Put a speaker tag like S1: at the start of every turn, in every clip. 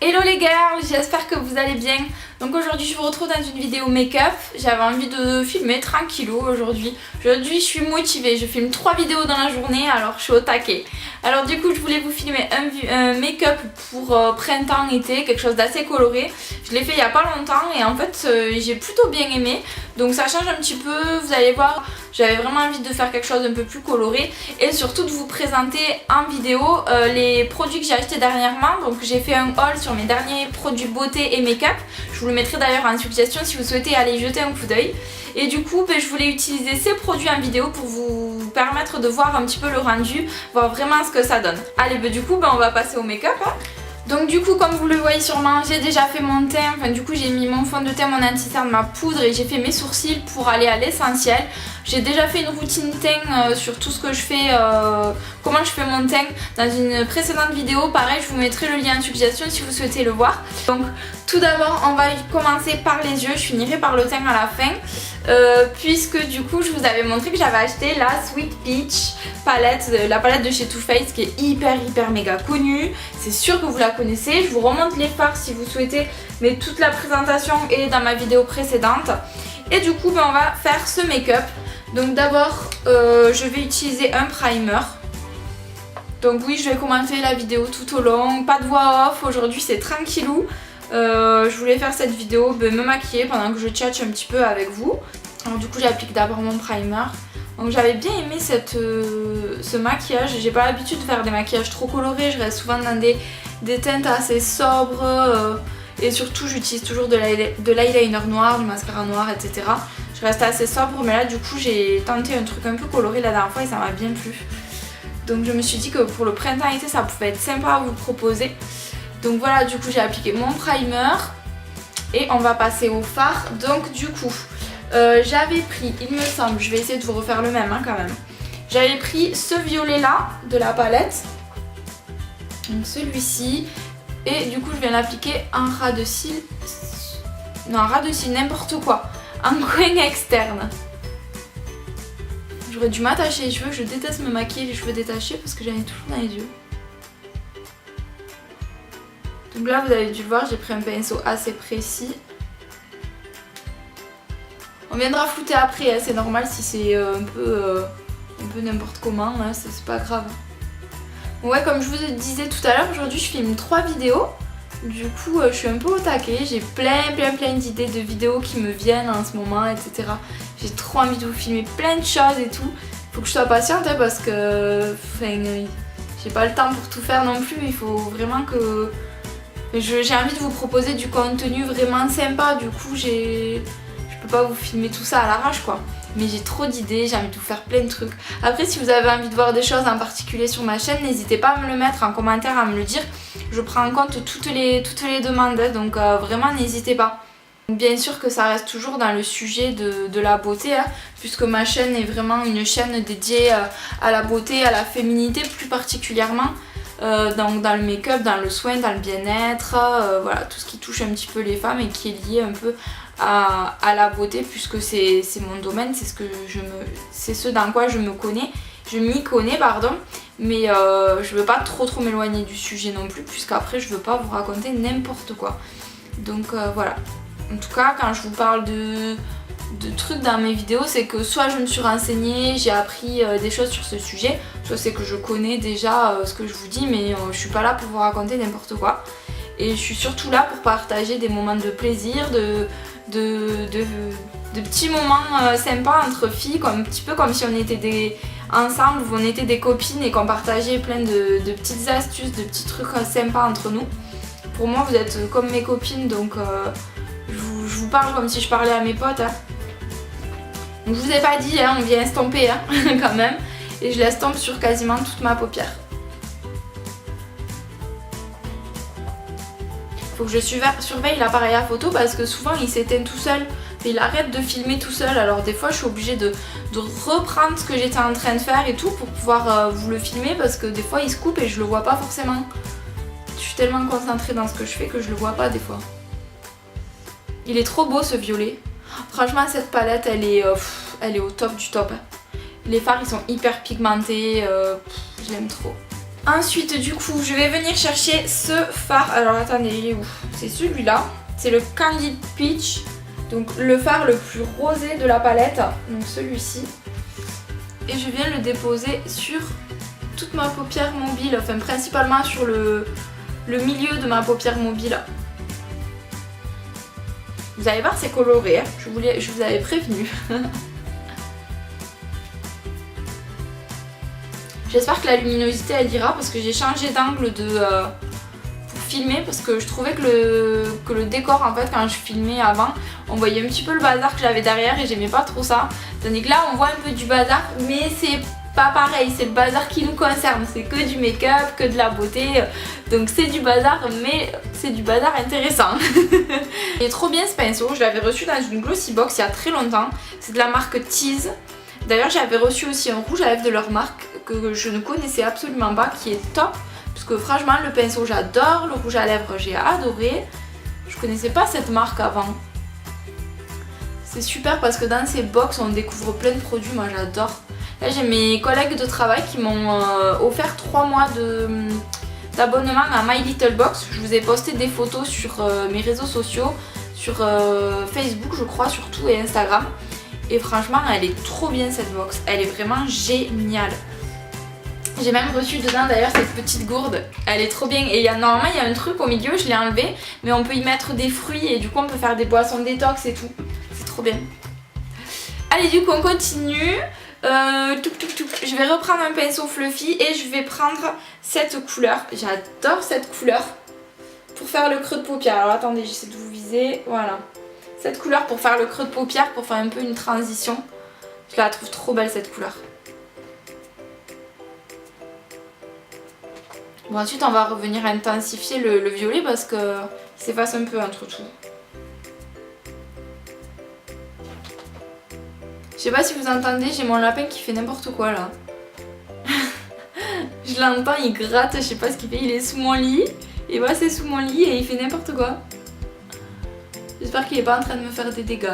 S1: Hello les girls, j'espère que vous allez bien. Donc aujourd'hui je vous retrouve dans une vidéo make-up. J'avais envie de filmer tranquillou aujourd'hui. Aujourd'hui je suis motivée, je filme 3 vidéos dans la journée, alors je suis au taquet. Alors du coup je voulais vous filmer un make-up pour printemps-été, quelque chose d'assez coloré. Je l'ai fait il n'y a pas longtemps et en fait j'ai plutôt bien aimé. Donc ça change un petit peu, vous allez voir, j'avais vraiment envie de faire quelque chose un peu plus coloré. Et surtout de vous présenter en vidéo les produits que j'ai achetés dernièrement. Donc j'ai fait un haul sur mes derniers produits beauté et make-up. Je vous le mettrai d'ailleurs en suggestion si vous souhaitez aller jeter un coup d'œil. Et du coup je voulais utiliser ces produits en vidéo pour vous permettre de voir un petit peu le rendu, voir vraiment ce que ça donne. Allez du coup on va passer au make-up. Donc du coup comme vous le voyez sûrement, j'ai déjà fait mon teint, enfin du coup j'ai mis mon fond de teint, mon anti-cerne, ma poudre et j'ai fait mes sourcils pour aller à l'essentiel. J'ai déjà fait une routine teint sur tout ce que je fais, comment je fais mon teint dans une précédente vidéo. Pareil, je vous mettrai le lien en suggestion si vous souhaitez le voir. Donc tout d'abord on va commencer par les yeux, je finirai par le teint à la fin. Puisque du coup je vous avais montré que j'avais acheté la Sweet Peach palette, la palette de chez Too Faced qui est hyper méga connue. C'est sûr que vous la connaissez, je vous remonte les fards si vous souhaitez, mais toute la présentation est dans ma vidéo précédente. Et du coup on va faire ce make-up. Donc d'abord je vais utiliser un primer. Donc oui, je vais commenter la vidéo tout au long, pas de voix off, aujourd'hui c'est tranquillou. Je voulais faire cette vidéo, me maquiller pendant que je tchatche un petit peu avec vous. Alors du coup j'applique d'abord mon primer. Donc j'avais bien aimé ce maquillage. J'ai pas l'habitude de faire des maquillages trop colorés, je reste souvent dans des teintes assez sobres. Et surtout j'utilise toujours de l'eyeliner noir, du mascara noir, etc. Je reste assez sobre, mais là du coup j'ai tenté un truc un peu coloré la dernière fois et ça m'a bien plu. Donc je me suis dit que pour le printemps-été ça pouvait être sympa à vous proposer. Donc voilà, du coup j'ai appliqué mon primer et on va passer au fard. Donc du coup j'avais pris, il me semble, je vais essayer de vous refaire le même quand même. J'avais pris ce violet là de la palette, donc celui-ci, et du coup je viens l'appliquer en ras de cils, non en ras de cils n'importe quoi, en coin externe. J'aurais dû m'attacher les cheveux, je déteste me maquiller les cheveux détachés parce que j'en ai toujours dans les yeux. Donc là vous avez dû le voir, j'ai pris un pinceau assez précis. On viendra flouter après, hein, c'est normal si c'est un peu n'importe comment, hein, c'est pas grave. Ouais, comme je vous disais tout à l'heure, aujourd'hui je filme 3 vidéos. Du coup je suis un peu au taquet, j'ai plein d'idées de vidéos qui me viennent en ce moment, etc. J'ai trop envie de vous filmer plein de choses et tout. Faut que je sois patiente hein, parce que j'ai pas le temps pour tout faire non plus, il faut vraiment que... J'ai envie de vous proposer du contenu vraiment sympa, du coup je peux pas vous filmer tout ça à l'arrache quoi. Mais j'ai trop d'idées, j'ai envie de vous faire plein de trucs. Après si vous avez envie de voir des choses en particulier sur ma chaîne, n'hésitez pas à me le mettre en commentaire, à me le dire. Je prends en compte toutes les demandes, donc vraiment n'hésitez pas. Bien sûr que ça reste toujours dans le sujet de la beauté, hein, puisque ma chaîne est vraiment une chaîne dédiée à la beauté, à la féminité plus particulièrement. Donc dans le make-up, dans le soin, dans le bien-être, voilà, tout ce qui touche un petit peu les femmes et qui est lié un peu à la beauté, puisque c'est mon domaine, c'est ce dans quoi je m'y connais, pardon, mais je veux pas trop m'éloigner du sujet non plus, puisqu'après je veux pas vous raconter n'importe quoi. Donc voilà. En tout cas, quand je vous parle de trucs dans mes vidéos, c'est que soit je me suis renseignée, j'ai appris des choses sur ce sujet, soit c'est que je connais déjà ce que je vous dis, mais je suis pas là pour vous raconter n'importe quoi. Et je suis surtout là pour partager des moments de plaisir, de petits moments sympas entre filles, un petit peu comme si on était ensemble, on était des copines et qu'on partageait plein de petites astuces, de petits trucs sympas entre nous. Pour moi vous êtes comme mes copines, donc je vous parle comme si je parlais à mes potes. Hein. Donc je vous ai pas dit, hein, on vient estomper hein, quand même. Et je l'estompe sur quasiment toute ma paupière. Faut que je surveille l'appareil à photo parce que souvent il s'éteint tout seul. Il arrête de filmer tout seul. Alors des fois je suis obligée de reprendre ce que j'étais en train de faire et tout pour pouvoir vous le filmer parce que des fois il se coupe et je le vois pas forcément. Je suis tellement concentrée dans ce que je fais que je le vois pas des fois. Il est trop beau ce violet. Franchement cette palette elle est au top du top. Les fards ils sont hyper pigmentés, je l'aime trop. Ensuite du coup je vais venir chercher ce fard. Alors attendez, il est où? C'est celui-là. C'est le Candid Peach. Donc le fard le plus rosé de la palette. Donc celui-ci. Et je viens le déposer sur toute ma paupière mobile. Enfin principalement sur le milieu de ma paupière mobile. Vous allez voir, c'est coloré, hein. Je vous avais prévenu. J'espère que la luminosité elle ira parce que j'ai changé d'angle pour filmer parce que je trouvais que le décor en fait quand je filmais avant on voyait un petit peu le bazar que j'avais derrière et j'aimais pas trop ça. Tandis que là on voit un peu du bazar mais c'est pas pareil, c'est le bazar qui nous concerne, c'est que du make-up, que de la beauté, donc c'est du bazar mais c'est du bazar intéressant. Il est trop bien ce pinceau, je l'avais reçu dans une glossy box il y a très longtemps, c'est de la marque Tease. D'ailleurs j'avais reçu aussi un rouge à lèvres de leur marque que je ne connaissais absolument pas, qui est top. Parce que franchement le pinceau j'adore, le rouge à lèvres j'ai adoré. Je connaissais pas cette marque avant. C'est super parce que dans ces box on découvre plein de produits, moi j'adore. Là j'ai mes collègues de travail qui m'ont offert 3 mois d'abonnement à My Little Box. Je vous ai posté des photos sur mes réseaux sociaux, sur Facebook je crois surtout et Instagram. Et franchement elle est trop bien cette box, elle est vraiment géniale. J'ai même reçu dedans d'ailleurs cette petite gourde, elle est trop bien. Et normalement il y a un truc au milieu, je l'ai enlevé, mais on peut y mettre des fruits et du coup on peut faire des boissons détox et tout. C'est trop bien. Allez du coup on continue. Je vais reprendre un pinceau fluffy et je vais prendre cette couleur. J'adore cette couleur pour faire le creux de paupière. Alors attendez, j'essaie de vous viser, voilà. Cette couleur pour faire le creux de paupière, pour faire un peu une transition. Je la trouve trop belle cette couleur. Bon ensuite on va revenir intensifier le violet parce qu'il s'efface un peu entre tout. Je sais pas si vous entendez, j'ai mon lapin qui fait n'importe quoi là. Je l'entends, il gratte, je sais pas ce qu'il fait, il est sous mon lit. Et moi c'est sous mon lit et il fait n'importe quoi. J'espère qu'il est pas en train de me faire des dégâts.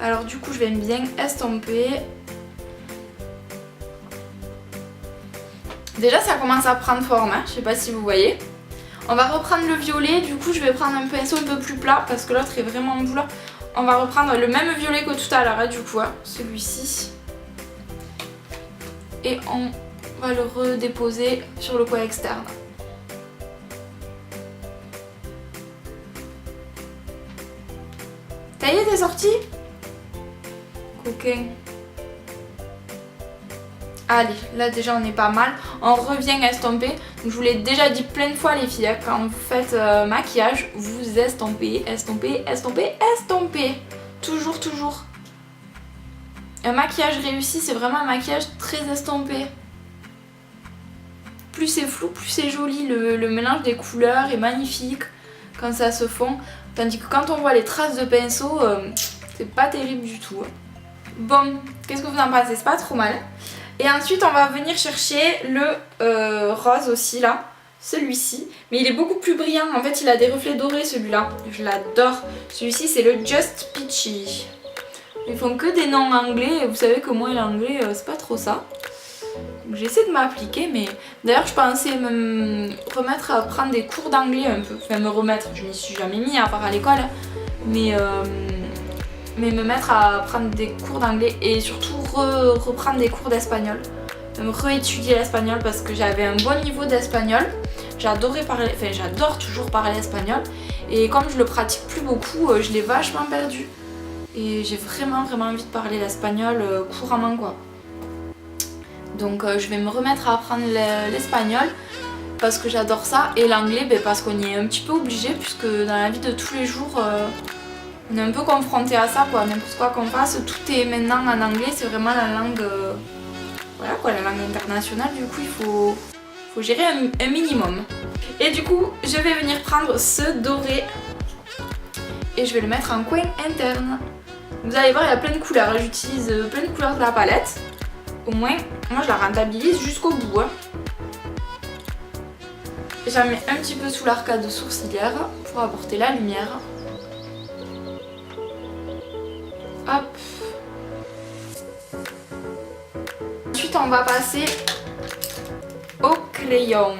S1: Alors du coup je vais bien estomper. Déjà ça commence à prendre forme, hein, je sais pas si vous voyez. On va reprendre le violet, du coup je vais prendre un pinceau un peu plus plat parce que l'autre est vraiment boulot. On va reprendre le même violet que tout à l'heure, hein, du coup, hein, celui-ci. Et on va le redéposer sur le coin externe. Ça y est, t'es sorti? Coquin. Allez, là déjà on est pas mal. On revient estomper. Donc, je vous l'ai déjà dit plein de fois les filles, hein, quand vous faites maquillage, vous estompez, estompez, estompez, estompez. Toujours, toujours. Un maquillage réussi, c'est vraiment un maquillage très estompé. Plus c'est flou, plus c'est joli. Le mélange des couleurs est magnifique quand ça se fond. Tandis que quand on voit les traces de pinceau, c'est pas terrible du tout. Bon, qu'est-ce que vous en pensez? C'est pas trop mal. Et ensuite on va venir chercher le rose aussi là, celui-ci. Mais il est beaucoup plus brillant, en fait il a des reflets dorés celui-là. Je l'adore. Celui-ci c'est le Just Peachy. Ils font que des noms anglais et vous savez que moi l'anglais c'est pas trop ça. J'essaie de m'appliquer mais d'ailleurs je pensais me remettre à prendre des cours d'anglais un peu. Enfin me remettre, je m'y suis jamais mis à part à l'école. Mais me mettre à prendre des cours d'anglais et surtout reprendre des cours d'espagnol. Me réétudier l'espagnol parce que j'avais un bon niveau d'espagnol. J'adorais parler, enfin j'adore toujours parler espagnol. Et comme je le pratique plus beaucoup, je l'ai vachement perdu. Et j'ai vraiment envie de parler l'espagnol couramment quoi. Donc je vais me remettre à apprendre l'espagnol parce que j'adore ça. Et l'anglais parce qu'on y est un petit peu obligé puisque dans la vie de tous les jours... on est un peu confronté à ça quoi, n'importe quoi qu'on fasse, tout est maintenant en anglais, c'est vraiment la langue, voilà quoi, la langue internationale, du coup il faut gérer un minimum. Et du coup je vais venir prendre ce doré et je vais le mettre en coin interne. Vous allez voir il y a plein de couleurs, j'utilise plein de couleurs de la palette, au moins moi je la rentabilise jusqu'au bout. Hein. J'en mets un petit peu sous l'arcade sourcilière pour apporter la lumière. Hop, on va passer au crayon.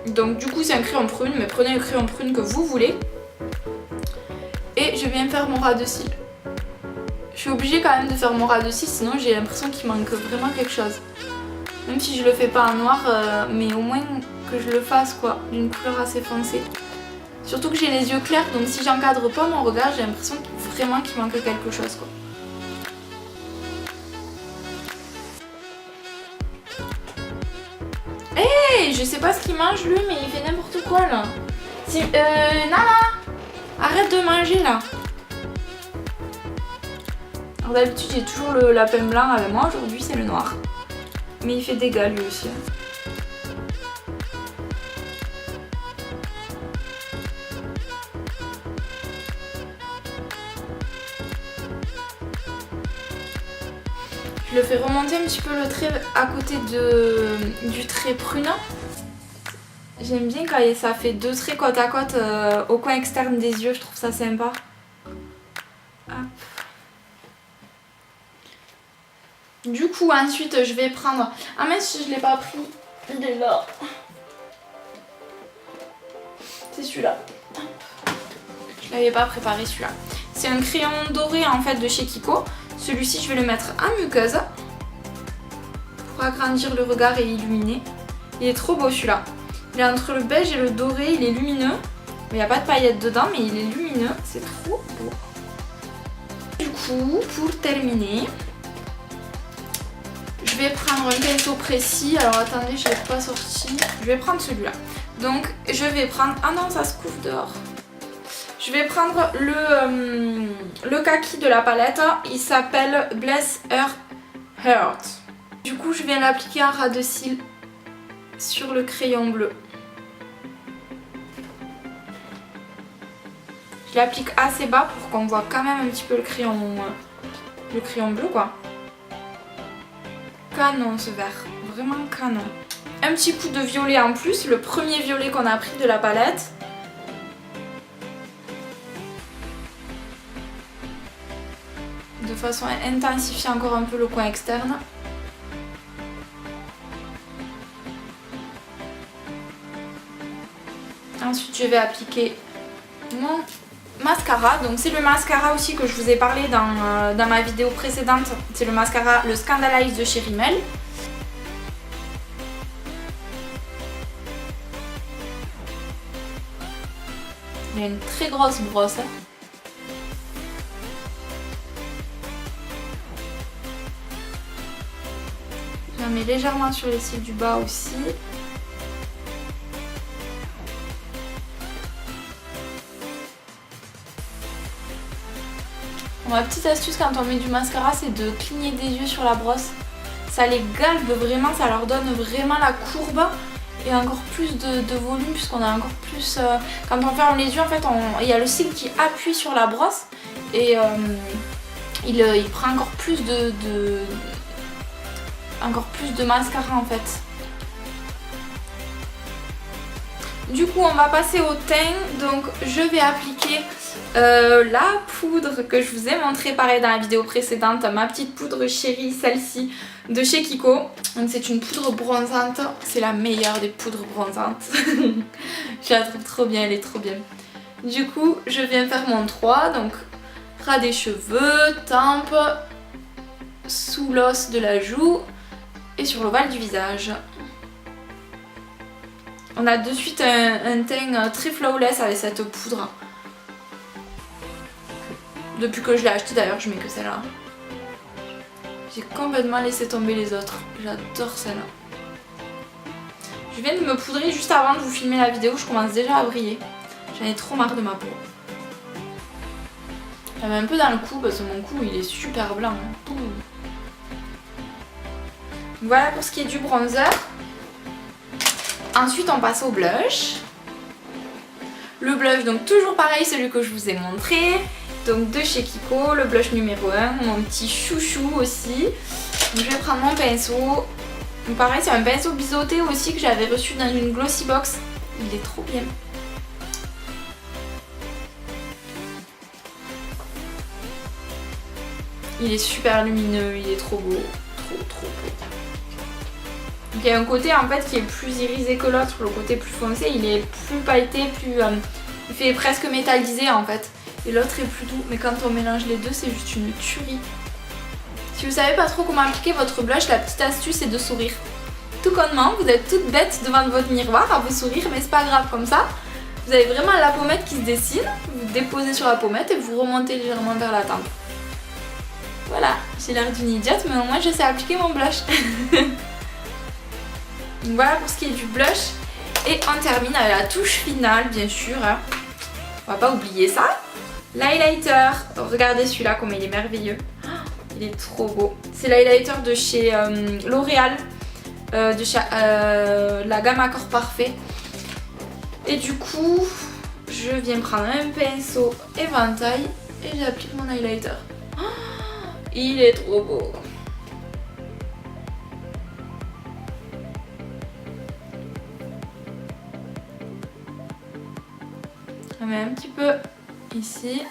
S1: Donc du coup c'est un crayon prune, mais prenez le crayon prune que vous voulez. Et je viens faire mon ras de cils. Je suis obligée quand même de faire mon ras de cils, sinon j'ai l'impression qu'il manque vraiment quelque chose. Même si je le fais pas en noir, mais au moins que je le fasse quoi, d'une couleur assez foncée. Surtout que j'ai les yeux clairs, donc si j'encadre pas mon regard, j'ai l'impression vraiment qu'il manque quelque chose quoi. Hey, je sais pas ce qu'il mange lui, mais il fait n'importe quoi là. Si, Nana, arrête de manger là. Alors d'habitude j'ai toujours le lapin blanc avec moi, aujourd'hui c'est le noir. Mais il fait des gars lui aussi. Je le fais remonter un petit peu le trait à côté du trait prune. J'aime bien quand ça fait deux traits côte à côte au coin externe des yeux, je trouve ça sympa. Hop. Du coup ensuite je vais prendre... Ah mince, je l'ai pas pris, il est là. C'est celui-là. Je l'avais pas préparé celui-là. C'est un crayon doré en fait de chez Kiko. Celui-ci je vais le mettre en muqueuse pour agrandir le regard et illuminer. Il est trop beau celui-là. Il est entre le beige et le doré, il est lumineux. Il n'y a pas de paillettes dedans mais il est lumineux, c'est trop beau. Du coup, pour terminer, je vais prendre un pinceau précis. Alors attendez, je ne l'ai pas sorti. Je vais prendre celui-là. Donc je vais prendre... Ah non, ça se couvre dehors. Je vais prendre le kaki de la palette. Il s'appelle Bless Her Heart. Du coup, je viens l'appliquer en ras de cils sur le crayon bleu. Je l'applique assez bas pour qu'on voit quand même un petit peu le crayon bleu quoi. Canon ce vert, vraiment canon. Un petit coup de violet en plus, le premier violet qu'on a pris de la palette. De façon à intensifier encore un peu le coin externe. Ensuite je vais appliquer mon mascara. Donc c'est le mascara aussi que je vous ai parlé dans ma vidéo précédente. C'est le mascara, le Scandalize de chez Rimmel. Il y a une très grosse brosse. J'en mets légèrement sur les cils du bas aussi. Ma petite astuce quand on met du mascara, c'est de cligner des yeux sur la brosse. Ça les galbe vraiment, ça leur donne vraiment la courbe et encore plus de volume puisqu'on a encore plus... quand on ferme les yeux, en fait, il y a le cil qui appuie sur la brosse et il prend encore plus de mascara en fait. Du coup on va passer au teint, donc je vais appliquer la poudre que je vous ai montré pareil dans la vidéo précédente, ma petite poudre chérie, celle-ci de chez Kiko. Donc c'est une poudre bronzante, c'est la meilleure des poudres bronzantes. Je la trouve trop bien, elle est trop bien. Du coup je viens faire mon 3, donc ras des cheveux, tempe, sous l'os de la joue et sur l'ovale du visage. On a de suite un teint très flawless avec cette poudre. Depuis que je l'ai acheté d'ailleurs, je mets que celle-là. J'ai complètement laissé tomber les autres. J'adore celle-là. Je viens de me poudrer juste avant de vous filmer la vidéo, je commence déjà à briller. J'en ai trop marre de ma peau. J'avais un peu dans le cou parce que mon cou il est super blanc. Voilà pour ce qui est du bronzer. Ensuite on passe au blush. Le blush, donc toujours pareil, celui que je vous ai montré. Donc de chez Kiko, le blush numéro 1, mon petit chouchou aussi. Donc, je vais prendre mon pinceau. Donc, pareil, c'est un pinceau biseauté aussi que j'avais reçu dans une glossy box. Il est trop bien. Il est super lumineux, il est trop beau. Trop beau. Donc il y a un côté en fait qui est plus irisé que l'autre, le côté plus foncé il est plus pailleté, plus il fait presque métallisé en fait. Et l'autre est plus doux, mais quand on mélange les deux c'est juste une tuerie. Si vous savez pas trop comment appliquer votre blush, la petite astuce c'est de sourire. Tout connement, vous êtes toute bête devant votre miroir à vous sourire, mais c'est pas grave comme ça. Vous avez vraiment la pommette qui se dessine, vous déposez sur la pommette et vous remontez légèrement vers la tempe. Voilà, j'ai l'air d'une idiote, mais au moins je sais appliquer mon blush. Donc voilà pour ce qui est du blush. Et on termine avec la touche finale, bien sûr. On va pas oublier ça. L'highlighter. Regardez celui-là comme il est merveilleux. Il est trop beau. C'est l'highlighter de chez L'Oréal, de chez la gamme Accord Parfait. Et du coup, je viens prendre un pinceau éventail et j'applique mon highlighter. Il est trop beau. Je mets un petit peu ici.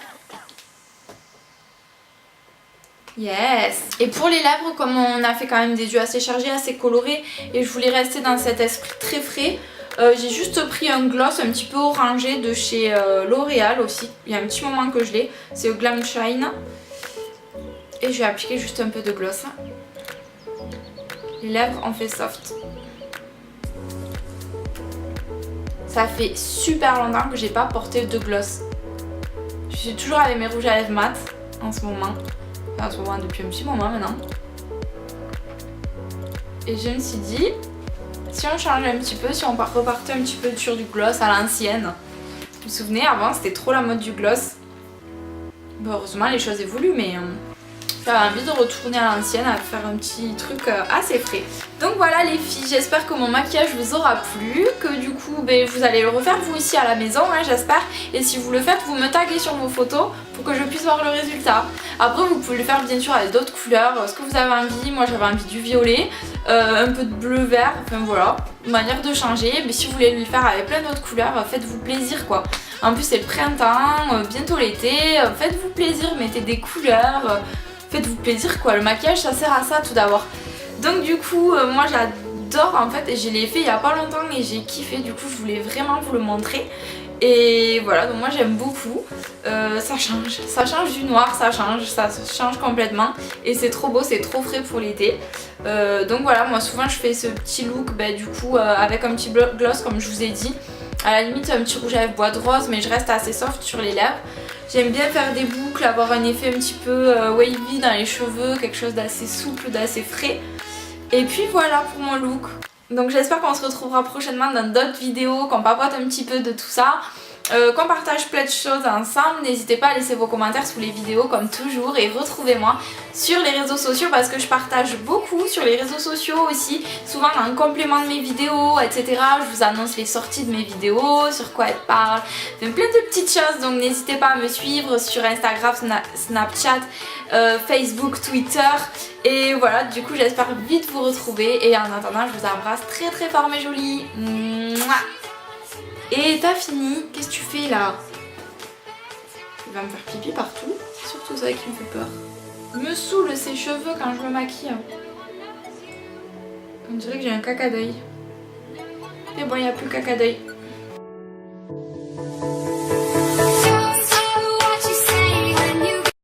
S1: Yes! Et pour les lèvres, comme on a fait quand même des yeux assez chargés, assez colorés, et je voulais rester dans cet esprit très frais, j'ai juste pris un gloss un petit peu orangé de chez L'Oréal aussi. Il y a un petit moment que je l'ai. C'est Glam Shine. Et je vais appliquer juste un peu de gloss. Les lèvres, on fait soft. Ça fait super longtemps que j'ai pas porté de gloss. Je suis toujours avec mes rouges à lèvres mat en ce moment. Enfin, en ce moment depuis un petit moment maintenant. Et je me suis dit, si on changeait un petit peu, si on repartait un petit peu sur du gloss à l'ancienne. Vous vous souvenez, avant c'était trop la mode du gloss. Bon, heureusement les choses évoluent, mais j'avais envie de retourner à l'ancienne, à faire un petit truc assez frais. Donc voilà les filles, j'espère que mon maquillage vous aura plu, que du coup vous allez le refaire vous ici à la maison, hein, j'espère. Et si vous le faites, vous me taguez sur vos photos pour que je puisse voir le résultat. Après vous pouvez le faire bien sûr avec d'autres couleurs, ce que vous avez envie. Moi j'avais envie du violet, un peu de bleu vert, enfin voilà, une manière de changer. Mais si vous voulez le faire avec plein d'autres couleurs, faites-vous plaisir quoi. En plus c'est le printemps, bientôt l'été, faites-vous plaisir, mettez des couleurs. Faites-vous plaisir quoi, le maquillage ça sert à ça tout d'abord. Donc du coup moi j'adore en fait et je l'ai fait il y a pas longtemps et j'ai kiffé, du coup je voulais vraiment vous le montrer. Et voilà, donc moi j'aime beaucoup, ça change du noir, ça change complètement et c'est trop beau, c'est trop frais pour l'été. Donc voilà, moi souvent je fais ce petit look du coup avec un petit gloss comme je vous ai dit. À la limite un petit rouge à lèvres bois de rose, mais je reste assez soft sur les lèvres. J'aime bien faire des boucles, avoir un effet un petit peu wavy dans les cheveux, quelque chose d'assez souple, d'assez frais. Et puis voilà pour mon look. Donc j'espère qu'on se retrouvera prochainement dans d'autres vidéos, qu'on papote un petit peu de tout ça. Qu'on partage plein de choses ensemble. N'hésitez pas à laisser vos commentaires sous les vidéos comme toujours et retrouvez-moi sur les réseaux sociaux parce que je partage beaucoup sur les réseaux sociaux aussi, souvent en complément de mes vidéos etc. Je vous annonce les sorties de mes vidéos, sur quoi elles parlent, plein de petites choses, donc n'hésitez pas à me suivre sur Instagram, Snapchat, Facebook, Twitter et voilà, du coup j'espère vite vous retrouver et en attendant je vous embrasse très très fort mes jolies. Mouah. Et t'as fini? Qu'est-ce que tu fais là? Il va me faire pipi partout. C'est surtout ça qui me fait peur. Il me saoule ses cheveux quand je me maquille. On dirait que j'ai un caca d'œil. Mais bon, il n'y a plus caca d'œil.